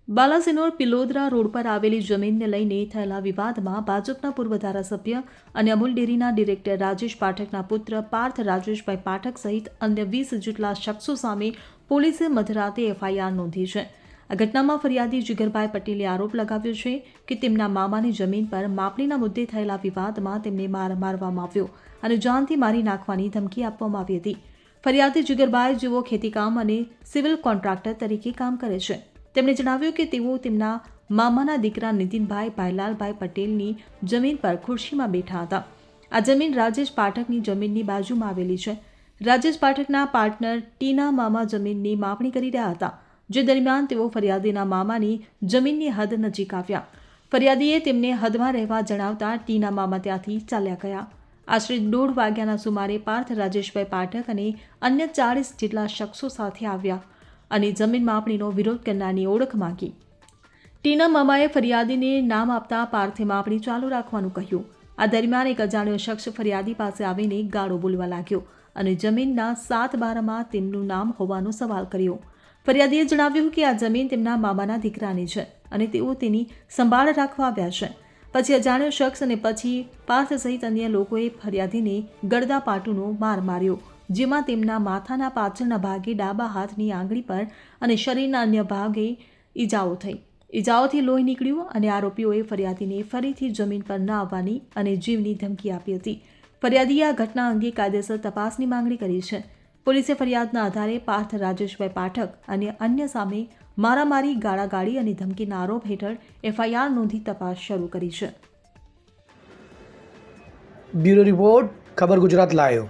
Balasinor પિલોદરા road પર આવેલી જમીનને લઈને થયેલા વિવાદમાં ભાજપના પૂર્વ ધારાસભ્ય અને અમૂલ ડેરીના ડિરેક્ટર રાજેશ પાઠકના પુત્ર પાર્થ રાજેશભાઈ પાઠક સહિત અન્ય 20 જેટલા શખ્સો સામે પોલીસે મધરાતે એફઆઈઆર નોંધી છે. આ ઘટનામાં ફરિયાદી જીગરભાઈ પટેલે આરોપ લગાવ્યો છે કે તેમના મામાની જમીન પર માપણીના મુદ્દે થયેલા વિવાદમાં તેમને માર મારવામાં આવ્યો અને જાનથી મારી નાખવાની ધમકી આપવામાં આવી હતી. ફરિયાદી જીગરભાઈ જેઓ ખેતીકામ અને સિવિલ કોન્ટ્રાક્ટર તરીકે કામ કરે છે. તેમણે જણાવ્યું કે તેઓ તેમના મામાના દીકરા નીતિનભાઈ ભાઈલાલભાઈ પટેલની જમીન પર ખુરશીમાં બેઠા હતા. આ જમીન રાજેશ પાઠકની જમીનની બાજુમાં આવેલી છે. રાજેશ પાઠકના પાર્ટનર ટીના મામા જમીનની માપણી કરી રહ્યા હતા, જે દરમિયાન તેઓ ફરિયાદીના મામાની જમીનની હદ નજીક આવ્યા. ફરિયાદીએ તેમને હદમાં રહેવા જણાવતા ટીના મામા ત્યાંથી ચાલ્યા ગયા. આશરે 1:30 વાગ્યાના સુમારે પાર્થ રાજેશભાઈ પાઠક અને અન્ય 40 જેટલા શખ્સો સાથે આવ્યા અને જમીન માપણીનો વિરોધ કરનારની ઓળખ માંગી. ટીના મામાએ ફરિયાદીને નામ આપતા પાર્થે માપણી ચાલુ રાખવાનું કહ્યું. આ દરમિયાન એક અજાણ્યો શખ્સ ફરિયાદી પાસે આવીને ગાળો બોલવા લાગ્યો અને જમીનના 7/12માં તેમનું નામ હોવાનો સવાલ કર્યો. ફરિયાદીએ જણાવ્યું કે આ જમીન તેમના મામાના દીકરાની છે અને તેઓ તેની સંભાળ રાખવા આવ્યા છે. પછી અજાણ્યો શખ્સ અને પછી પાર્થ સહિત અન્ય લોકોએ ફરિયાદીને ગળદાપાટુનો માર માર્યો, જેમાં તેમના માથાના પાછળના ભાગે ડાબા હાથની આંગળી પર અને શરીરના અન્ય ભાગે ઈજાઓ થઈ. ઈજાઓથી લોહી નીકળ્યું અને આરોપીઓએ ફરિયાદીને ફરીથી જમીન પર ન આવવાની અને જીવની ધમકી આપી હતી. ફરિયાદીએ આ ઘટના અંગે કાયદેસર તપાસની માંગણી કરી છે. પોલીસે ફરિયાદના આધારે પાર્થ રાજેશભાઈ પાઠક અને અન્ય સામે મારામારી, ગાળાગાળી અને ધમકીના આરોપ હેઠળ એફઆઈઆર નોંધી તપાસ શરૂ કરી છે. બ્યુરો રિપોર્ટ, ખબર ગુજરાત લાયો.